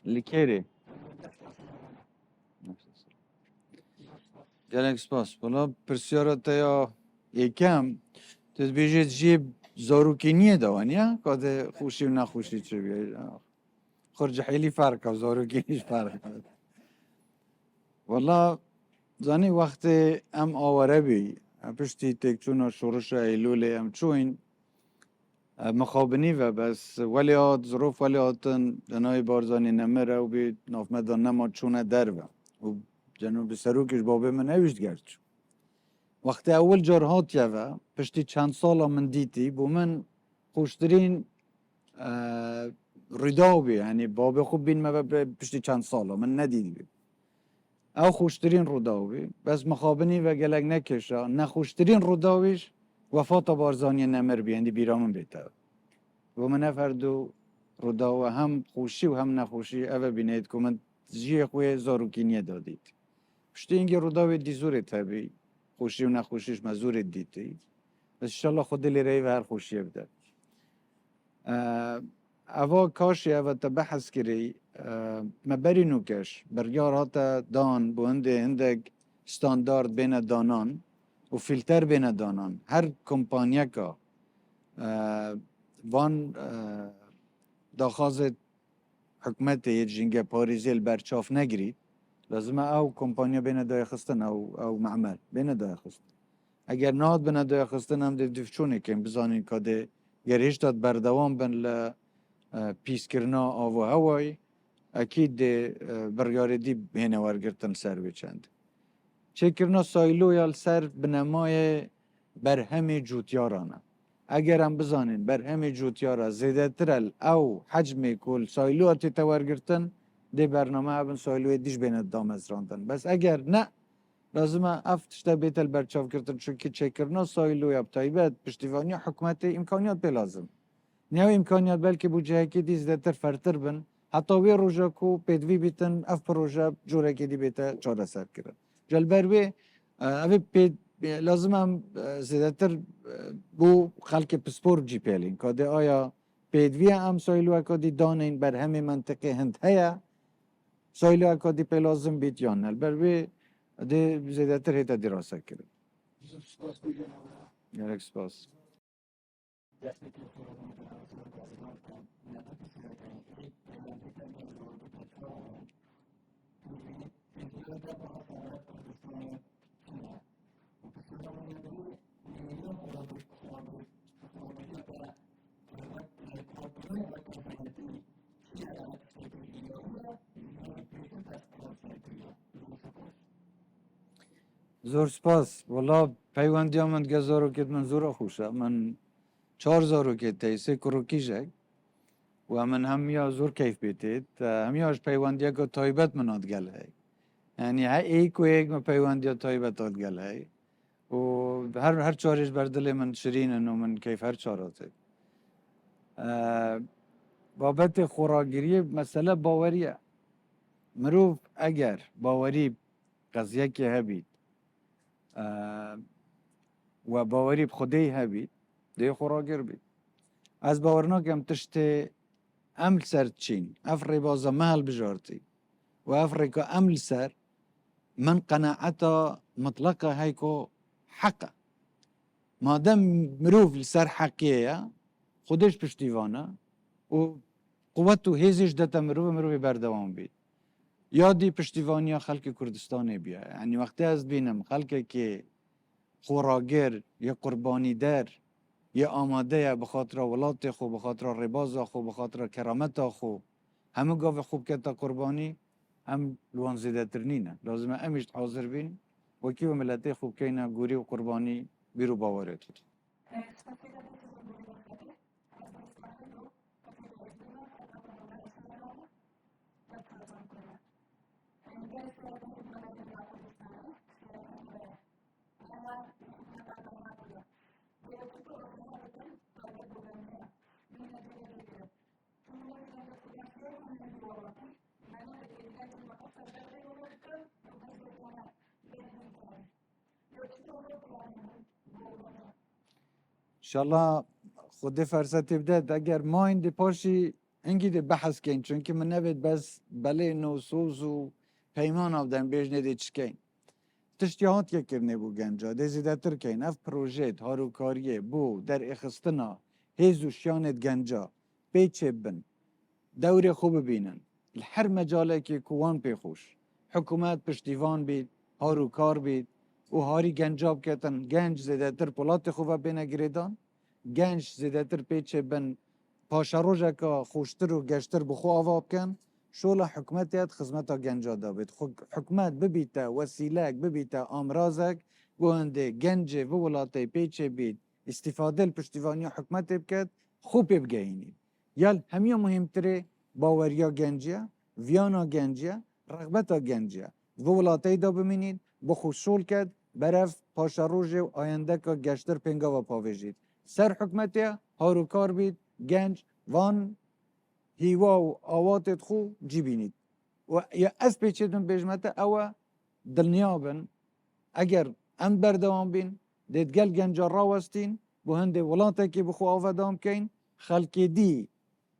لکیری گلک سپاس بلا پرسیارت یا یکم تو بیجید جیب زاروکی نیه دوانیا که خوشی و نخوشی چه بیاید خرج حیلی فرق و زاروکی نیش فرق والله زانی وقت ام آوره بی پشتی تکچون و شورش ایلول ام چوین مخابنی و بس ولی آت ظروف ولی آتن جنای بارزانی نمره و بی نافمدان نما چونه در و جنوب سروکش بابه من نوشت گرد وقتی اول جار هاتیه و پشتی چند سالا من دیتی بو من خوشترین رداوی یعنی بابه خوب بین ما پشتی چند سالا من ندیدی بی او خوشترین رداوی بس مخابنی و گلگ نکشا نخوشترین رداویش وفات بارزانی نمر بیندی بیرامن بیتا و من افردو رداو هم خوشی و هم نخوشی اوه بینید که من جیه خوی زاروکینیه دادید پشتی اینگه رداوی دیزوره تبی خوشی و نخوشیش مزور دیتی بس انشالله خود لیره و هر خوشیه بده اوا کاشی اوا تبحث کری مبری نوکش بریار هاتا دان بو هندگ ستاندارد بین دانان و فیلتر بین دانان هر کمپانیا که وان داخواز حکمت یه جنگ پاریزیل برچاف نگرید لازم او کمپانیا بین دای خستن او معمل بین دای خستن اگر نهاد بین دای خستن هم دفچونه که بزانین که ده گریش داد بردوام بین پیس کرنا آو هوای اکید ده برگاردی بینه ورگرتن سر بچند چه کرنا سایلو یال سر بنمای برهم جوتیارانه اگر هم بزانین برهم جوتیارا زیده ترل او حجم کل سایلو اتی تورگرتن ده برنامه ابن سایلوی دیش بیند دام از راندن بس اگر نه لازم افتشتا بیتل برچاو کردن چونکه چه کرنا سایلو یا بتایبت پشتیوانی حکومت امکانیات به لازم نه امکانیات بلکه بو جهه که دیز ده تر فرتر بن حتی وی روژا کو پیدوی بیتن اف پروژه جوره که دی بیتا چاره سر کرد جلبر وی اوی پید لازم هم زیده تر بو خلق پسپور جی پیلین که ده آیا پیدوی هم سایلو که دی دانین بر همه منطقه هند هیا سایل اکادی پی لازم بیت یا نه بر وی ده زیده تر هیتا دراسه کرد سپاس بگم گرک سپاس دستی که خود متناسب گذار کن نتا که سرکن ایک پیوندی کنی رو بکتا توی انتظار در با حسارت کردستان کنه و پسیده من یادی نیمیدون خورابوش بخورابوش بخورابوشی اپرا پیوند کارکنه و کارکنتی چیه علامت سیکلی یا اورا نیمی پیشن تسکار سیکلی رو سپاس زور سپاس والا پیوندی ها من گذارو کت من زورا خوشه من 4 زارو کت تیسه کروکی جک و من همیا زور کیف بیتید همیاش پیوندی که تایبت مناد گل هی یعنی ها ایک و ایک من پیوندی تایبت آد گل هی و هر چارش بر دل من شرینن و من کیف هر چاراته بابت خوراگیری مسئله باوریه مروف اگر باوری قضیه که هبید و باوری بخودی هبید ده خوراگر بید از باورناکم تشت امل سر چین افری بازا محل بجارتی و افریقا امل سر من قناعتا مطلقه هيكو حقه ما دام مروف لسر حقية خودش پشتیوانه و قوت و هیزش دتا مروف بردوام بید یادی پشتیوانی خلق کردستان بیا یعنی وقتی از بینم خلقی که خوراگر یا قربانی در یا آماده بخاطر ولات خو بخاطر رباز خو بخاطر کرامت خو همه گاو خوب که تا قربانی هم لوان زیده ترنینه لازمه امیشت حاضر بین و کی و ملتی خوب که اینا گوری و قربانی بیرو باوره تود انشالله خود فرصت بدهد اگر ما این دی پاشی انگی دی بحث کن چون که من نبید بس بله نو سوز و پیمان آودن بیجنه دی چکین تشتیهات که کرنه بو گنجا دی زیده تر کن اف پروژه هاروکاریه بو در اخستنا هیزو شیانت گنجا پیچه بن دور خوب بینن هر مجاله که کوان پی خوش حکومت پشتیوان بید هاروکار بید و هاری گنجاب کتن گنج زیده تر پولات خوب بینه گریدان گنج زیده تر پیچه بن پاشا روژه که خوشتر و گشتر بخو آواب کن شولا حکومتیت خزمتا گنجا دابید حکومت ببیتا وسیلک ببیتا آمرازک گوهنده گنج و ولاتی پیچه بید استفاده پشتیوانی حکومت بکد خوب بگهینی یال همیا مهمتره باوریا گنجیا ویانا گنجیا رغبتا گنجیا و ولاتی دا بمینید بخوشول کد برف پاشا روژه و آینده که گشتر پنگا و پاویجید سر حکومتیا هاروکار بید گنج وان هیوا و آواتت خو جیبینید و یا از پیچیدون بجمته او دلنیابن اگر ام بردوام بین دید گل گنجا راوستین بو هنده ولاته که بخو آفدام کین خلکی دی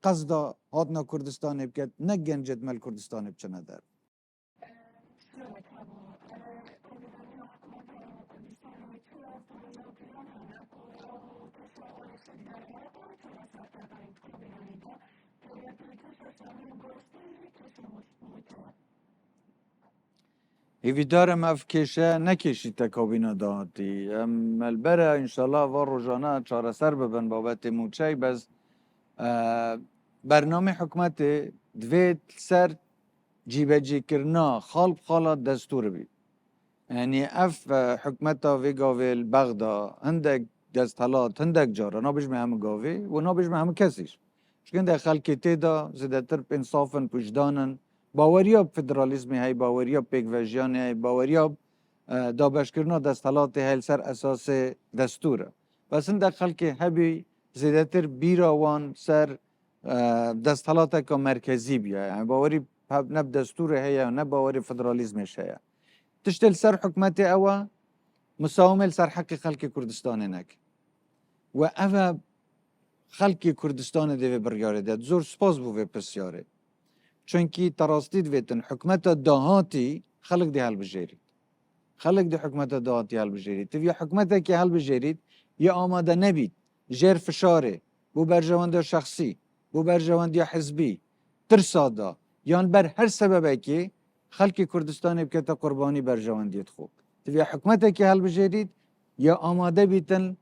قصدا هاتنا کردستان بکت نه گنجت مل کردستان بچنه در ایویدارم اف کشه نکشی تکابینا داتی ملبره انشالله و روزانه چاره سر ببن بابت موچه بس برنامه حکومت دوید سر جیبه جی کرنا خالب خالات دستور بید یعنی اف حکومتا وی گاوی البغدا هندک دستالات هندک جارا نابجمه همه گاوی و نابجمه همه کسیش چون ده خلکی تیدا زیده تر انصافن پشدانن باوریاب فدرالیزمی های باوریاب پیگوژیانی های باوریاب دابشکرنا دستالات های سر اساس دستوره بس ده خلکی هبی زیده تر بیراوان سر دستالات که مرکزی بیا یعنی باوری نب دستوره هیا نب باوری فدرالیزمش هیا تشتل سر حکمت اوا مساومه سر حق خلق کردستان نک و اوا خلق کردستان دیو برگاره داد زور سپاس بوه پسیاره چونکی تراستی دویتن حکمت دهاتی خلق دی هل بجیرید خلق دی حکمت دهاتی هل بجیرید تیویا حکمت که هل بجیرید یا آماده نبید جیر فشاره بو برجواندی شخصی بو برجواندی حزبی ترسادا یان بر هر سببه که خلق کردستان بکتا قربانی برجواندیت خوب تیویا حکمت که هل بجیرید یا آماده بیتن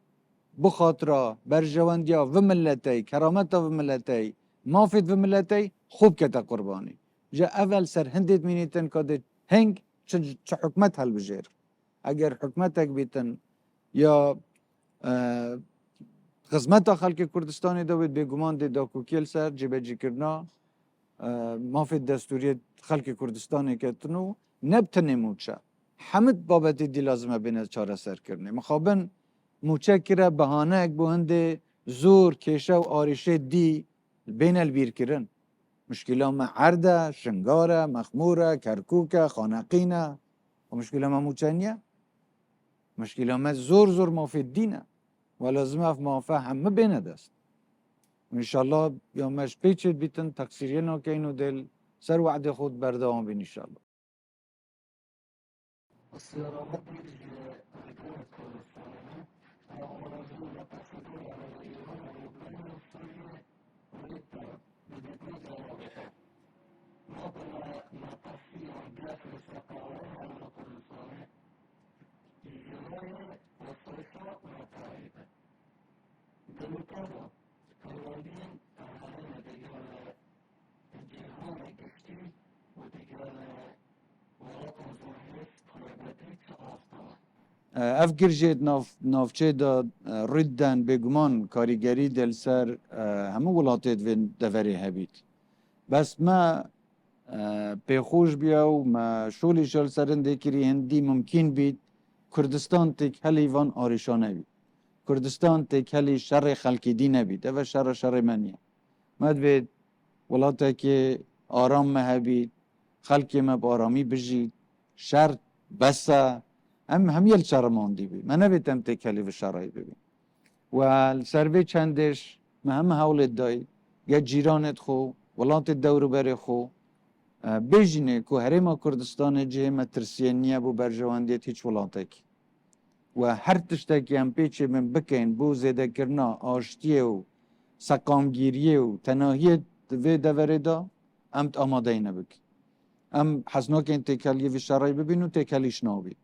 بخاطرا برجواندیا و ملتی کرامتا و ملتی مافید و ملتی خوب کتا قربانی جا اول سر هندید مینیتن که هنگ چه حکمت هل بجیر اگر حکمتک بیتن یا خدمت خلق کردستانی داوید بگمان دی دا کوکیل سر جبجی کرنا مافید دستوریت خلق کردستانی کتنو نبتنی موچه حمد بابتی دی لازمه بینه چاره سر کرنه مخابن موچه کره بهانه اک بو هنده زور کشه و آریشه دی بین البیر کرن مشکل ما عرده شنگاره مخموره کرکوکه خانقینه و مشکل ما موچه نیه مشکل ما زور مافید دینه و لازم اف موافه همه بینه دست انشالله یامش پیچید بیتن تقصیری ناکین و دل سر وعد خود بردوام بین انشالله السيارات بتيجي رجالة كردستان ومناظير تقصدون على إيران وبين الصين ولتا بدقيقة واضحة نظرا لتفسير جاف الثقافة على كردستان الجراية والصيصة والتعريبة بالمقابل الوالدين أهالينا دجالة الجهان القشتي ودجالة وطن زوهيس قربتيك آفتار اف گرجید نافچه دا ردن بگمان کاریگری دل سر همه ولاتید و دوری هبید بس ما پیخوش بیا و ما شولی شل سرنده کری هندی ممکن بید کردستان تک هلی وان آریشانه بید کردستان تک هلی شر خلکی دی نبید او شر منیه مد بید ولاته که آرام مهبید خلکی ما بارامی بجید شر بسه همیل شرماندی بی من نبیتم تکلی و شرای ببین و سروی چندش من هم حولت دای یا جیرانت خو ولانت دورو بری خو بیجینه که هرما کردستان جه مترسیه نیه بو برجواندیت هیچ ولانته کی و هر تشتکی هم پیچه من بکن بو زیده کرنا آشتیه و سقامگیریه و تناهیت و دوره دا امت آماده نبک ام حسناکن تکلی و شرای ببین و تکلیش نابید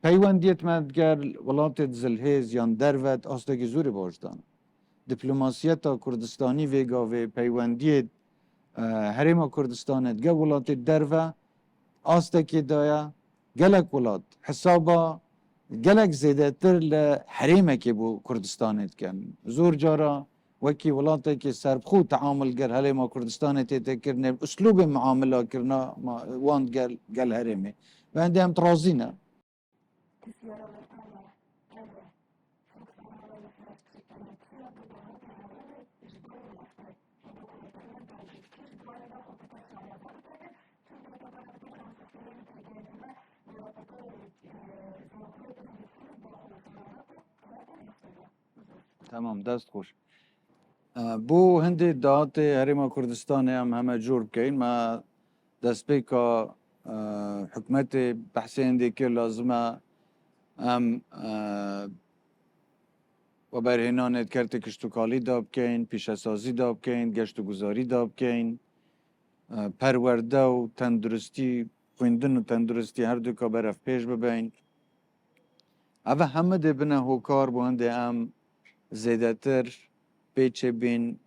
پیوندیت مدگر ولات زلهز یان دروت آستگی زوری باشدان دیپلماسیت کردستانی ویگا و پیوندیت هرما کردستانت گه ولات درو آستگی دایا گلک ولات حسابا گلک زیده تر لحریمه که بو کردستانت کن زور جارا وکی ولاته که سربخو تعامل گر هرما کردستانت تکرنه اسلوب معامله کرنا واند گل هرمه و انده هم ترازینه تمام دست خوش بو هندی دهات هرما کردستان هم همه جور بکین ما دست بیکا حکمت بحثی هندی که لازمه هم و برهنانت کرده کشتوکالی داب کین پیشسازی داب کین گشت و گذاری داب کین پرورده و تندرستی خویندن و تندرستی هر دو که برف پیش ببین اوه همه ده بنه هوکار بونده هم زیده تر پیچه بین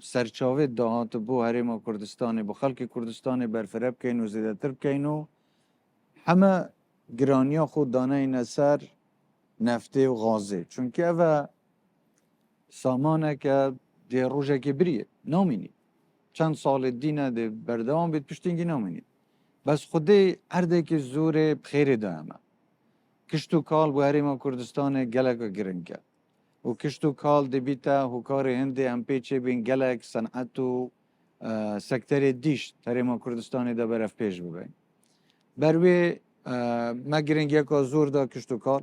سرچاوه دهات بو هرما کردستان بو خلق کردستان برفرب کین و زیده تر کین و همه گرانیا خود دانه این سر نفته و غازه چونکه اوه سامانه که ده روژه که بریه نامینید چند سال دینه ده بردوام بید پشتینگی نامینید بس خوده ارده که زور بخیره ده همه کشتو کال بو هرما کردستان گلک و گرنگه و کشتو کال ده بیتا هوکار هنده هم پیچه بین گلک صنعت و سکتر دیش هرما کردستان ده برف پیش ببین بروی ما گرنگه که زور ده کشتو کال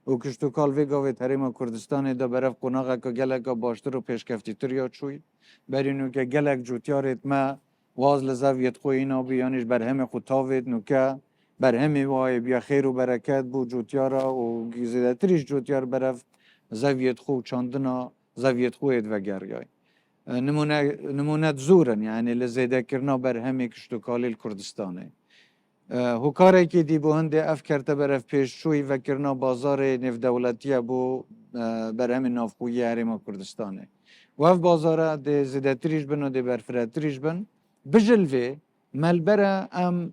و کشتو کال ویگاوی هرما کردستان ده برف قناغه که گلک باشتر و پیشکفتی تر یاد شوی برینو که گلک جوتیارت ما واز لزاویت خوینا بیانش بر همه خطاوت نوکه بر همه وای بیا خیر و برکت بو جوتیارا و زیده تریش جوتیار برف زاویت خو چاندنا زاویت خویت و گریای نمونه زورن يعني لزيده کرنا بر همه کشتوکالی کردستانه هکاره که دی بو هنده اف کرده برف پیش شوی و کرنا بازار نف دولتیه بو بر همه نافخویی حریم کردستانه و اف بازاره ده زیده تریش بن و ده برفرتریش بن بجلوه ملبره ام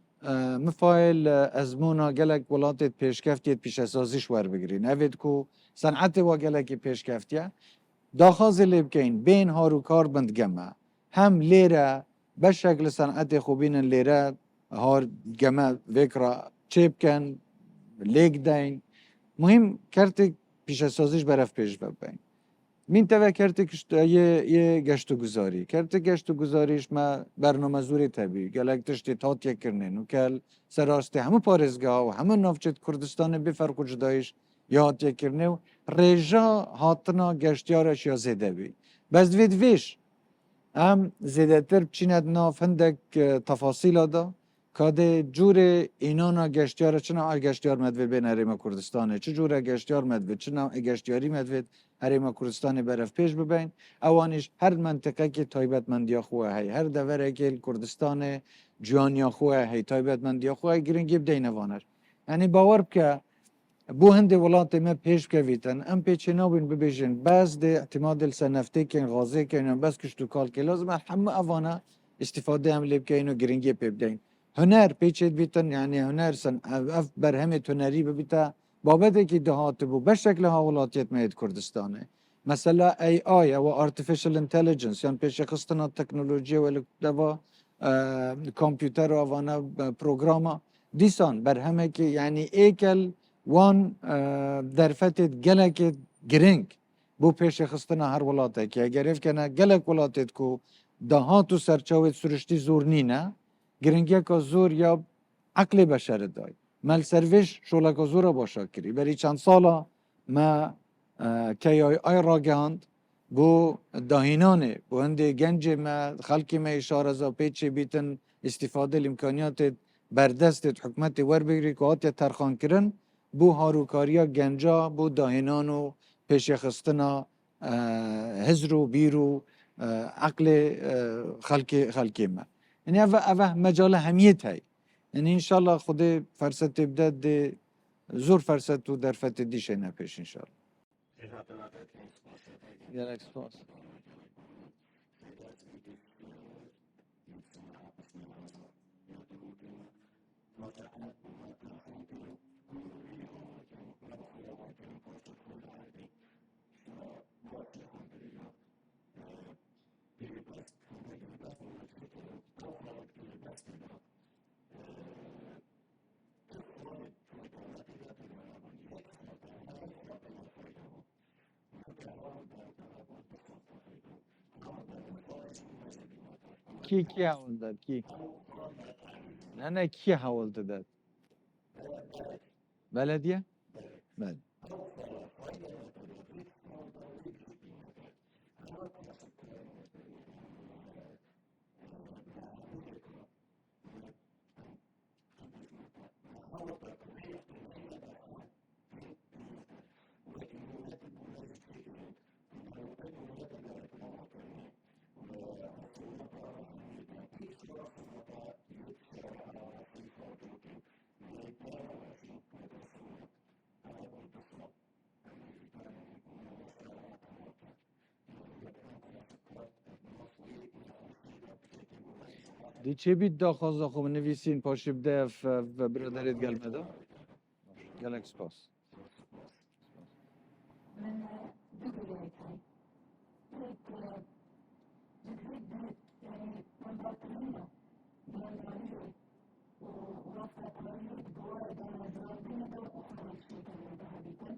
مفایل ازمونا گلک ولاتت پیشکفتیت پیش اسازیش ور بگیرین اوید کو صنعت و گلکی پیشکفتیه داخاز لیب کین بین هارو کار بند گمه هم لیره به شکل صنعت خوبین لیره هار گمه وکرا چیب کن لیگ دین مهم کرتی پیش سازیش برف پیش ببین من توا کرتی کشت یه گشت و گذاری کرتی گشت و گذاریش ما برنامه زوری تبی گلک تشتی تات یک کرنین و کل سراسته همه پارزگاه و همه نافچت کردستان بفرق و جدایش یاد یک کرنه و رجا هاتنا گشتیارش یا زیده بی بس دوید ویش هم زیده تر بچیند ناف هندک تفاصیل دا که جور اینانا گشتیار چنا گشتیار مدوید بین حریم کردستانه چه جور گشتیار مدوید چنا گشتیاری مدوید حریم کردستان برف پیش ببین اوانش هر منطقه که تایبت مندیا خواه هی هر دوره که کردستان جوانیا خواه هی تایبت مندیا خواه گرنگی بدین وانر یعنی باور که بو هند ولات ما پیش کویتن ام پیچه نابین ببیجن باز ده اعتماد السنفتی کن غازه کن بس کشتو کال که لازم همه اوانا استفاده هم لیب که اینو گرنگی پیبدین هنر پیچه بیتن یعنی هنر سن اف بر همه تنری ببیتا بابده که دهات بو به شکل ها ولاتیت مید کردستانه مثلا ای آی و artificial intelligence یعنی پیش خستنا تکنولوژی و دوا کامپیوتر و اوانا پروگراما دیسان بر همه که یعنی ایکل وان درفتت گلک گرنگ بو پیش خستنا هر ولاته که اگر اف کنه گلک ولاتت کو دهاتو سرچاوت سرشتی زور نینه گرنگی که زور یا عقل بشر دای مل سروش شولا که زور باشا کری بری چند سالا ما که آی را گهاند بو داهینانه بو هنده گنج ما خلقی ما اشاره زا پیچه بیتن استفاده الامکانیات بردست حکمت ور بگیری که آتی ترخان کرن بو هاروکاریا گنجا بو داهنانو پیش خستنا هزرو بیرو عقل خلقی ما یعنی اوه مجال همیت هی یعنی انشالله خود فرصت بدد زور فرصت و درفت دیشه نپیش انشالله گلک سپاس کی حوال داد کی نه کی حوال داد بلدیه بله دی چه بید دا خواه خوب نویسین پاشی بده و برادرت گلمه دا گلک سپاس من بگوید من باطنية بيانية ووصلت مريض جواد زرابية أخرى الشيطان ذهبتا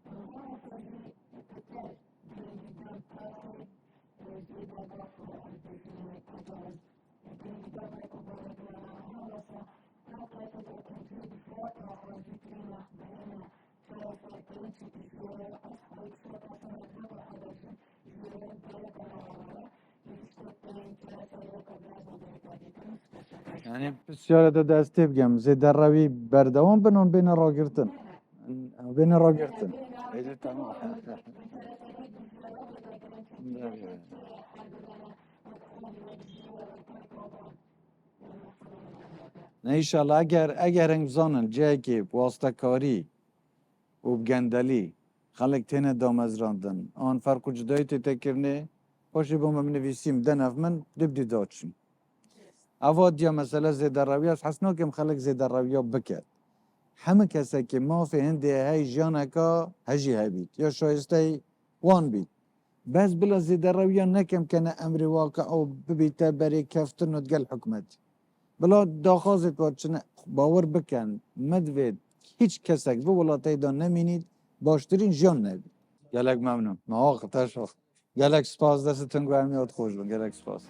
وهو فريق القتال بالجدار تاكل زيدا غافر البيتين قدر بالجدار كبار هرسة حتى تدرك في فاقة وذكرنا بيانا ثلاثة تنسي في أصحاب فاقة سنة هذا حدث زيادة درجة یعنی بسیار دستی بگم زیده روی بردوام بنون بین را گرتن بین را گرتن ایده تمام نه ایشالله اگر انگزانن جایی که واسطه کاری و بگندلی خلق تینه دامزراندن آن فرق و جدایی تکرنه پاشی با من نویسیم دنف من دبدی دادشم اواد یا مثلا زیده روی است حسنو کم خلق زیده روی ها بکرد همه کسی که ما فی هنده های جانکا هجی هبید یا شایسته وان بید بس بلا زیده روی نکم کنه امر واقع او ببیته بری کفتن و دگل حکمت بلا داخازت باید چنه باور بکن مدوید هیچ کسک به ولاتی دا نمینید باشترین جان نبید گلک ممنون ما آقا تشاق گلک سپاس دستتون گو همیاد خوش بون گلک سپاس